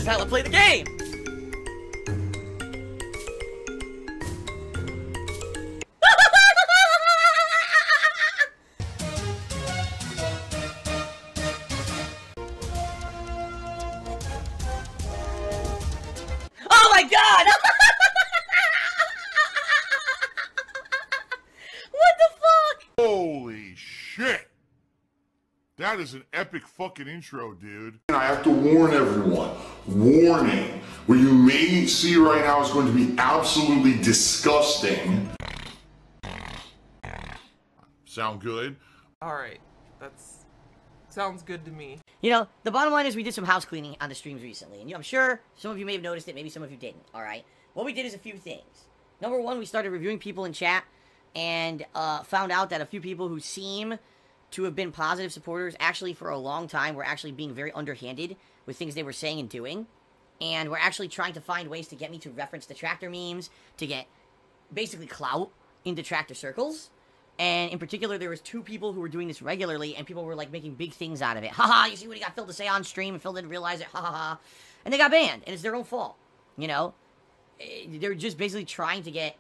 is how I play the game! Oh my god! What the fuck? Holy shit! That is an epic fucking intro, dude. And I have to warn everyone. Warning. What you may see right now is going to be absolutely disgusting. Sound good? Alright, sounds good to me. You know, the bottom line is we did some house cleaning on the streams recently, and I'm sure some of you may have noticed it, maybe some of you didn't, alright? What we did is a few things. Number one, we started reviewing people in chat, and found out that a few people who seem to have been positive supporters actually for a long time were actually being very underhanded with things they were saying and doing, and were actually trying to find ways to get me to reference detractor memes, to get basically clout in detractor circles. And in particular, there was two people who were doing this regularly, and people were, like, making big things out of it. Haha, you see what he got Phil to say on stream, and Phil didn't realize it, ha ha ha. And they got banned, and it's their own fault, you know? They're just basically trying to get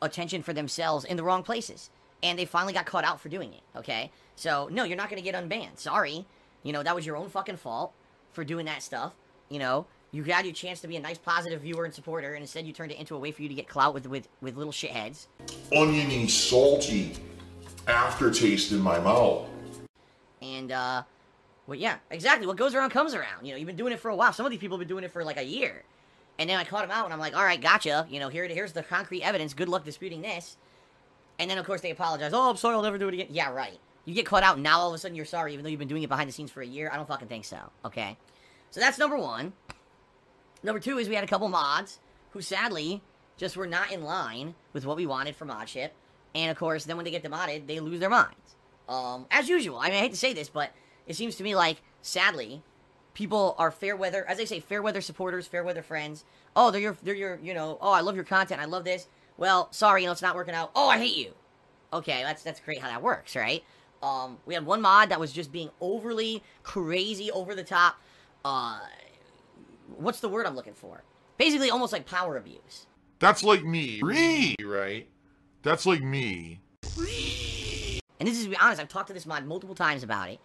attention for themselves in the wrong places. And they finally got caught out for doing it, okay? So, no, you're not gonna get unbanned. Sorry. You know, that was your own fucking fault for doing that stuff, you know? You had your chance to be a nice, positive viewer and supporter, and instead you turned it into a way for you to get clout with little shitheads. Oniony, salty aftertaste in my mouth. And, well, yeah, exactly. What goes around comes around. You know, you've been doing it for a while. Some of these people have been doing it for, like, a year. And then I caught them out, and I'm like, all right, gotcha. You know, here's the concrete evidence. Good luck disputing this. And then, of course, they apologize. Oh, I'm sorry, I'll never do it again. Yeah, right. You get caught out, and now all of a sudden you're sorry, even though you've been doing it behind the scenes for a year? I don't fucking think so, okay? So that's number one. Number two is we had a couple mods who, sadly, just were not in line with what we wanted for modship. And, of course, then when they get demodded, they lose their minds. As usual. I mean, I hate to say this, but it seems to me like, sadly, people are fair weather, as I say, fair weather supporters, fair weather friends. Oh, they're your, you know, oh, I love your content, I love this. Well, sorry, you know, it's not working out. Oh, I hate you. Okay, that's great how that works, right? We had one mod that was just being overly crazy, over the top, what's the word I'm looking for? Basically, almost like power abuse. That's like me. Right? That's like me. And this is, to be honest, I've talked to this mod multiple times about it.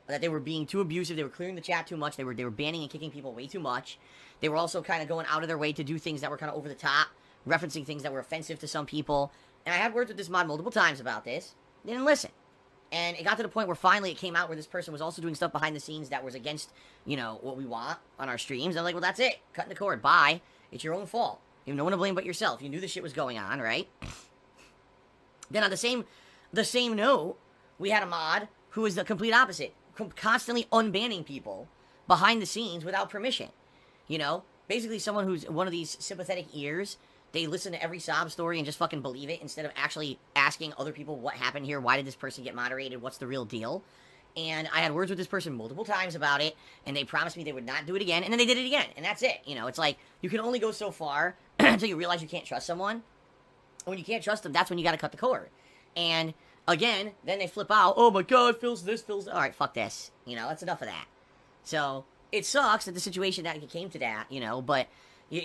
That they were being too abusive, they were clearing the chat too much, they were banning and kicking people way too much. They were also kind of going out of their way to do things that were kind of over the top, referencing things that were offensive to some people. And I had words with this mod multiple times about this. They didn't listen. And it got to the point where finally it came out where this person was also doing stuff behind the scenes that was against, you know, what we want on our streams. I'm like, well, that's it. Cutting the cord. Bye. It's your own fault. You have no one to blame but yourself. You knew this shit was going on, right? Then on the same note, we had a mod who was the complete opposite. Constantly unbanning people behind the scenes without permission. You know? Basically someone who's one of these sympathetic ears. They listen to every sob story and just fucking believe it instead of actually asking other people what happened here, why did this person get moderated, what's the real deal. And I had words with this person multiple times about it, and they promised me they would not do it again, and then they did it again, and that's it. You know, it's like, you can only go so far until you realize you can't trust someone. And when you can't trust them, that's when you gotta cut the cord. And, again, then they flip out, oh my god, Phil's this, Phil's that. Alright, fuck this. You know, that's enough of that. So, it sucks that the situation that came to that, you know, but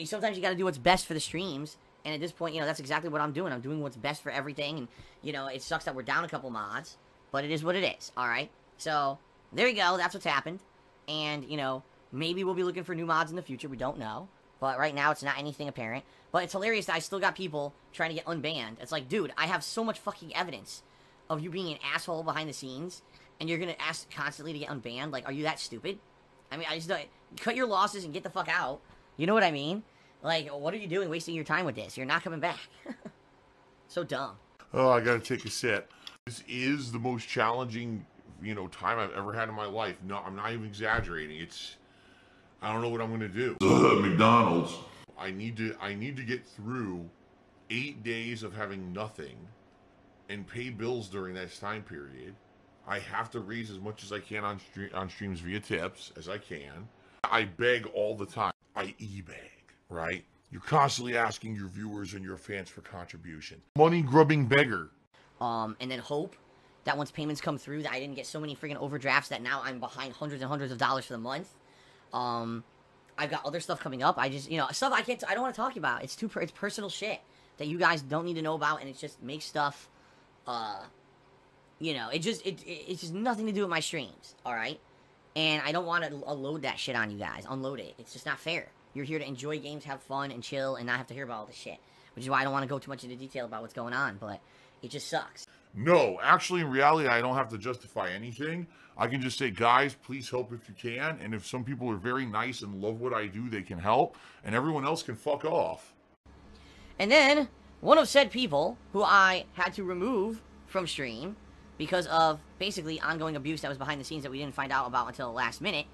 sometimes you gotta do what's best for the streams, and at this point, you know, that's exactly what I'm doing. I'm doing what's best for everything, and, you know, it sucks that we're down a couple mods, but it is what it is, alright? So, there you go, that's what's happened, and, you know, maybe we'll be looking for new mods in the future, we don't know, but right now it's not anything apparent, but it's hilarious that I still got people trying to get unbanned. It's like, dude, I have so much fucking evidence of you being an asshole behind the scenes, and you're gonna ask constantly to get unbanned? Like, are you that stupid? I mean, I just don't, cut your losses and get the fuck out. You know what I mean? Like, what are you doing wasting your time with this? You're not coming back. So dumb. Oh, I gotta take a sip. This is the most challenging, you know, time I've ever had in my life. No, I'm not even exaggerating. I don't know what I'm gonna do. McDonald's. I need to get through 8 days of having nothing and pay bills during that time period. I have to raise as much as I can on streams via tips as I can. I beg all the time. I e-beg, right? You're constantly asking your viewers and your fans for contribution. Money grubbing beggar. And then hope that once payments come through that I didn't get so many freaking overdrafts that now I'm behind hundreds and hundreds of dollars for the month. I've got other stuff coming up. I just, stuff I don't want to talk about. It's it's personal shit that you guys don't need to know about, and it just makes stuff, it's just nothing to do with my streams, alright? And I don't want to unload that shit on you guys. Unload it. It's just not fair. You're here to enjoy games, have fun, and chill, and not have to hear about all this shit. Which is why I don't want to go too much into detail about what's going on, but it just sucks. No, actually, in reality, I don't have to justify anything. I can just say, guys, please help if you can. And if some people are very nice and love what I do, they can help. And everyone else can fuck off. And then, one of said people, who I had to remove from stream because of basically ongoing abuse that was behind the scenes that we didn't find out about until the last minute,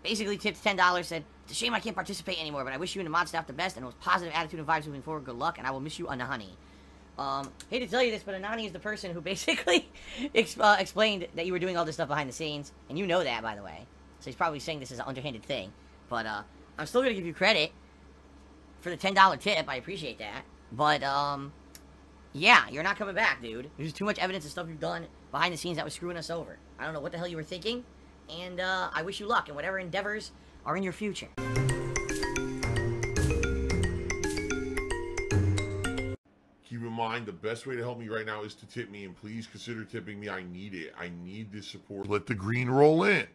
basically tipped $10, said, "It's a shame I can't participate anymore, but I wish you and the mod staff the best and the most positive attitude and vibes moving forward. Good luck, and I will miss you, Anani." Hate to tell you this, but Anani is the person who basically explained that you were doing all this stuff behind the scenes, and you know that, by the way. So he's probably saying this is an underhanded thing, but I'm still gonna give you credit for the $10 tip. I appreciate that, but yeah, you're not coming back, dude. There's too much evidence of stuff you've done behind the scenes that was screwing us over. I don't know what the hell you were thinking, and I wish you luck in whatever endeavors are in your future. Keep in mind, the best way to help me right now is to tip me, and please consider tipping me. I need it. I need this support. Let the green roll in.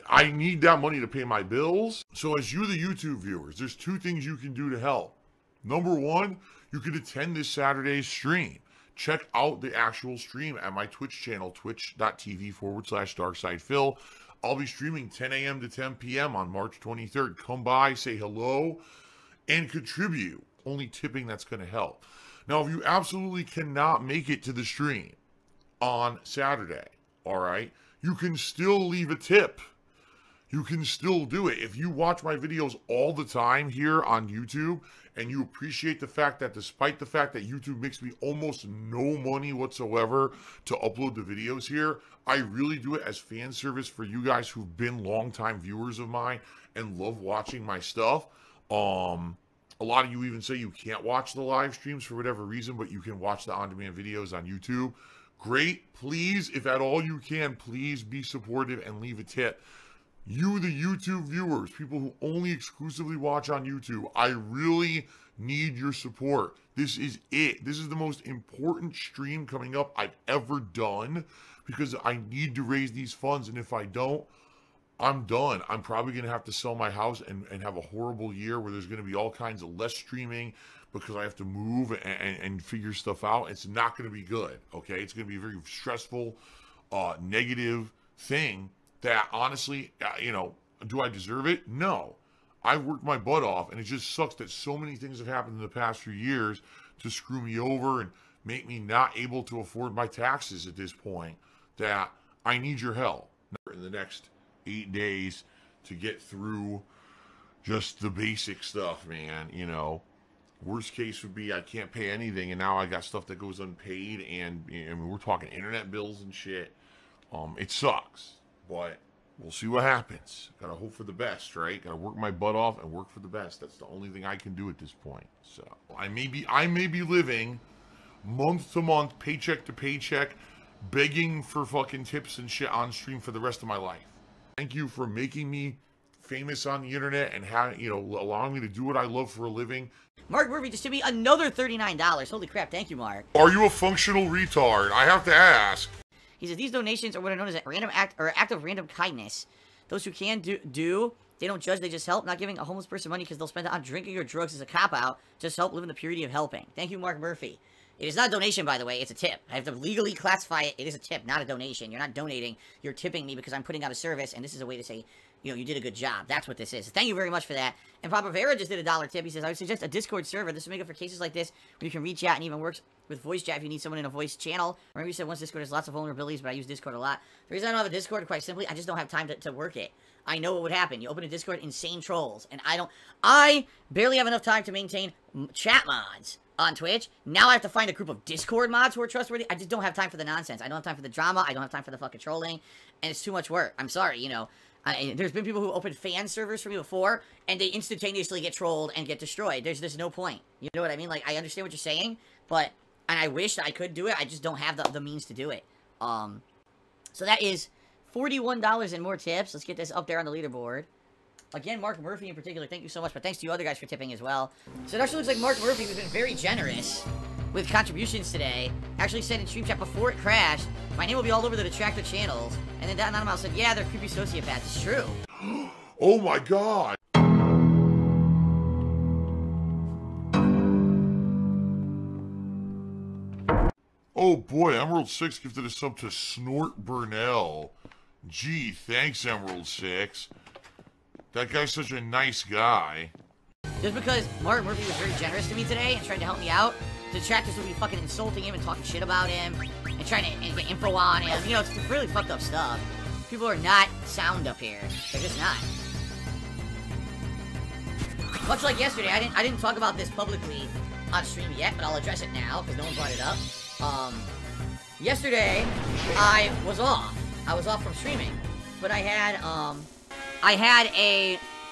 I need that money to pay my bills. So as you, the YouTube viewers, there's two things you can do to help. Number one, you can attend this Saturday's stream. Check out the actual stream at my Twitch channel, twitch.tv/DarksidePhil. I'll be streaming 10 a.m. to 10 p.m. on March 23rd. Come by, say hello, and contribute. Only tipping that's going to help. Now, if you absolutely cannot make it to the stream on Saturday, all right, you can still leave a tip. You can still do it. If you watch my videos all the time here on YouTube and you appreciate the fact that despite the fact that YouTube makes me almost no money whatsoever to upload the videos here, I really do it as fan service for you guys who've been longtime viewers of mine and love watching my stuff. A lot of you even say you can't watch the live streams for whatever reason, but you can watch the on-demand videos on YouTube. Great. Please, if at all you can, please be supportive and leave a tip. You, the YouTube viewers, people who only exclusively watch on YouTube, I really need your support. This is it. This is the most important stream coming up I've ever done because I need to raise these funds, and if I don't, I'm done. I'm probably going to have to sell my house and have a horrible year where there's going to be all kinds of less streaming because I have to move and figure stuff out. It's not going to be good, okay? It's going to be a very stressful, negative thing that, honestly, do I deserve it? No. I've worked my butt off, and it just sucks that so many things have happened in the past few years to screw me over and make me not able to afford my taxes at this point that I need your help in the next 8 days to get through just the basic stuff, man. Worst case would be I can't pay anything, and now I got stuff that goes unpaid, and we're talking internet bills and shit. It sucks, but we'll see what happens. Gotta hope for the best, right? Gotta work my butt off and work for the best. That's the only thing I can do at this point. So I may be living month to month, paycheck to paycheck, begging for fucking tips and shit on stream for the rest of my life. Thank you for making me famous on the internet and allowing me to do what I love for a living. Mark Murphy just tipped me another $39. Holy crap, thank you, Mark. Are you a functional retard? I have to ask. He says, these donations are what are known as a random act, or act of random kindness. Those who can do, they don't judge, they just help. Not giving a homeless person money because they'll spend it on drinking or drugs is a cop-out. Just help live in the purity of helping. Thank you, Mark Murphy. It is not a donation, by the way. It's a tip. I have to legally classify it. It is a tip, not a donation. You're not donating. You're tipping me because I'm putting out a service, and this is a way to say, you did a good job. That's what this is. So thank you very much for that. And Papa Vera just did a $1 tip. He says, I would suggest a Discord server. This will make it for cases like this where you can reach out and even works with voice chat if you need someone in a voice channel. Remember you said once Discord has lots of vulnerabilities, but I use Discord a lot. The reason I don't have a Discord, quite simply, I just don't have time to work it. I know what would happen. You open a Discord, insane trolls. And I barely have enough time to maintain chat mods on Twitch. Now I have to find a group of Discord mods who are trustworthy. I just don't have time for the nonsense. I don't have time for the drama. I don't have time for the fucking trolling. And it's too much work. I'm sorry, there's been people who opened fan servers for me before, and they instantaneously get trolled and get destroyed. There's no point. You know what I mean? Like, I understand what you're saying, and I wish that I could do it. I just don't have the means to do it. So that is $41 and more tips. Let's get this up there on the leaderboard. Again, Mark Murphy in particular, thank you so much, but thanks to you other guys for tipping as well. So it actually looks like Mark Murphy has been very generous with contributions today. Actually said in stream chat before it crashed, my name will be all over the detractor channels. And then that anonymous said, yeah, they're creepy sociopaths. It's true. Oh my god. Oh boy, Emerald 6 gifted a sub to Snort Burnell. Gee, thanks Emerald 6. That guy's such a nice guy. Just because Mark Murphy was very generous to me today and tried to help me out, the detractors would be fucking insulting him and talking shit about him and trying to get info on him. You know, it's really fucked up stuff. People are not sound up here. They're just not. Much like yesterday, I didn't talk about this publicly on stream yet, but I'll address it now because no one brought it up. Yesterday I was off. I was off from streaming, but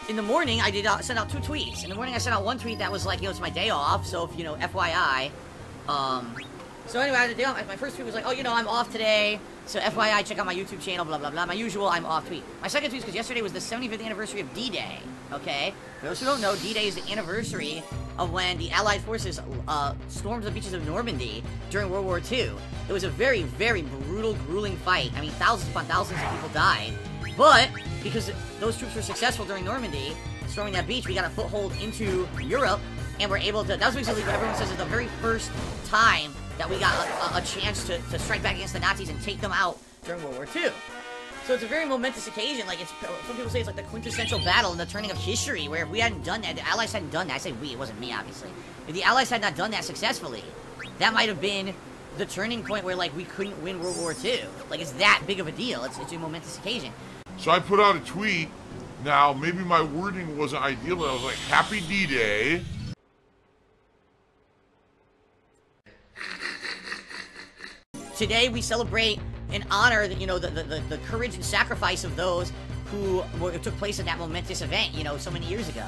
in the morning, I did send out 2 tweets. In the morning, I sent out 1 tweet that was like, it's my day off, so if, FYI. So anyway, I had a day off. My first tweet was like, I'm off today, so FYI, check out my YouTube channel, blah, blah, blah. My usual I'm off tweet. My second tweet is because yesterday was the 75th anniversary of D-Day, okay? For those who don't know, D-Day is the anniversary of when the Allied forces stormed the beaches of Normandy during World War II. It was a very, very brutal, grueling fight. I mean, thousands upon thousands of people died. But because those troops were successful during Normandy, storming that beach, we got a foothold into Europe, and we're able to, that was basically what everyone says is the very first time that we got a chance to strike back against the Nazis and take them out during World War II. So it's a very momentous occasion. Like, some people say it's like the quintessential battle in the turning of history, where if we hadn't done that, the Allies hadn't done that, I say we, it wasn't me, obviously. If the Allies had not done that successfully, that might have been the turning point where, like, we couldn't win World War II. Like, it's that big of a deal. It's a momentous occasion. So I put out a tweet. Now, maybe my wording wasn't ideal, but I was like, Happy D-Day. Today we celebrate and honor the courage and sacrifice of those who took place in that momentous event, so many years ago.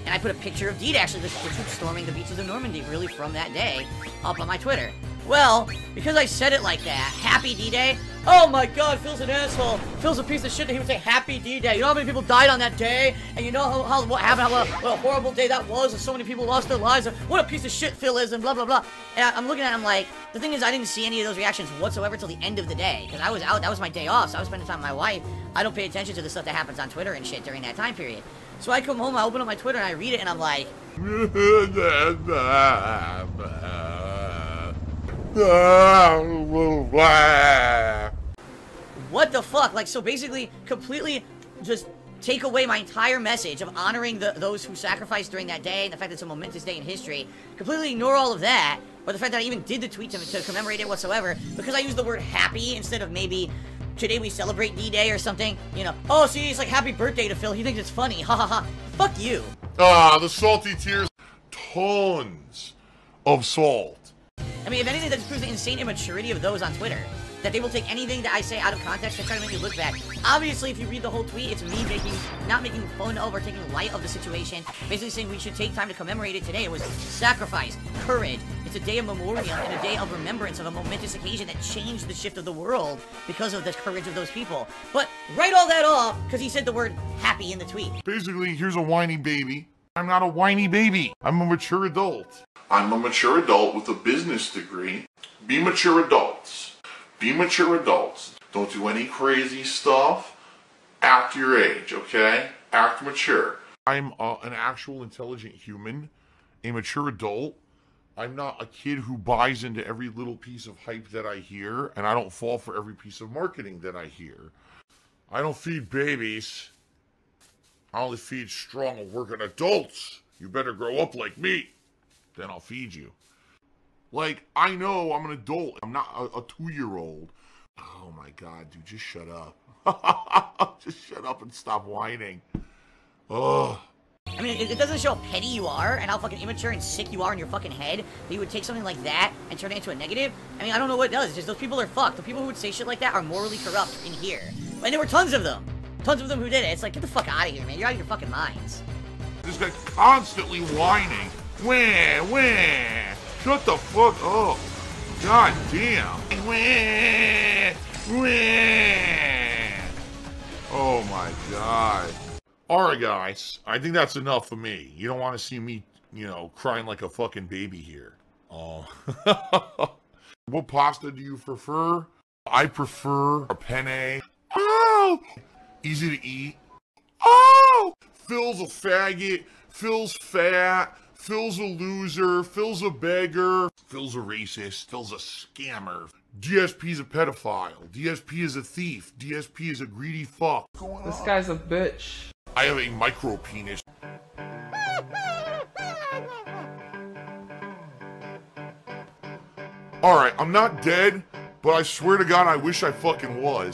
And I put a picture of D-Day, actually, the troops storming the beaches of Normandy, really from that day, up on my Twitter. Well, because I said it like that, Happy D-Day, oh my god, Phil's an asshole. Phil's a piece of shit that he would say Happy D-Day. You know how many people died on that day? And you know what happened, what a horrible day that was, and so many people lost their lives, and what a piece of shit Phil is, and blah, blah, blah. And I'm looking at him like, the thing is, I didn't see any of those reactions whatsoever till the end of the day, because I was out, that was my day off, so I was spending time with my wife. I don't pay attention to the stuff that happens on Twitter and shit during that time period. So I come home, I open up my Twitter, and I read it, and I'm like... What the fuck? Like, so basically, completely just take away my entire message of honoring those who sacrificed during that day, and the fact that it's a momentous day in history. Completely ignore all of that, or the fact that I even did the tweet to commemorate it whatsoever, because I used the word happy instead of maybe... Today we celebrate D-Day or something, oh, see, it's like happy birthday to Phil, he thinks it's funny, ha ha ha. Fuck you. Ah, the salty tears. Tons of salt. I mean, if anything, that just proves the insane immaturity of those on Twitter. That they will take anything that I say out of context and try to make me look bad. Obviously, if you read the whole tweet, it's me not making fun of or taking light of the situation. Basically saying we should take time to commemorate it today. It was sacrifice, courage. It's a day of memorial and a day of remembrance of a momentous occasion that changed the shift of the world because of the courage of those people. But write all that off because he said the word happy in the tweet. Basically, here's a whiny baby. I'm not a whiny baby. I'm a mature adult. I'm a mature adult with a business degree. Be mature adults. Be mature adults. Don't do any crazy stuff. Act your age, okay? Act mature. I'm an actual intelligent human, a mature adult. I'm not a kid who buys into every little piece of hype that I hear, and I don't fall for every piece of marketing that I hear. I don't feed babies. I only feed strong, working adults. You better grow up like me. Then I'll feed you. Like, I know I'm an adult. I'm not a 2-year-old. Oh my god, dude, just shut up. Just shut up and stop whining. Ugh. I mean, it doesn't show how petty you are and how fucking immature and sick you are in your fucking head that you would take something like that and turn it into a negative. I mean, I don't know what it does. It's just those people are fucked. The people who would say shit like that are morally corrupt in here. And there were tons of them. Tons of them who did it. It's like, get the fuck out of here, man. You're out of your fucking minds. This guy constantly whining. Wah. Shut the fuck up. God damn. Oh my god. Alright, guys. I think that's enough for me. You don't want to see me, you know, crying like a fucking baby here. Oh. What pasta do you prefer? I prefer a penne. Oh! Easy to eat. Oh! Phil's a faggot. Phil's fat. Phil's a loser. Phil's a beggar. Phil's a racist. Phil's a scammer. DSP's a pedophile. DSP is a thief. DSP is a greedy fuck. This guy's a bitch. I have a micro penis. Alright, I'm not dead, but I swear to God I wish I fucking was.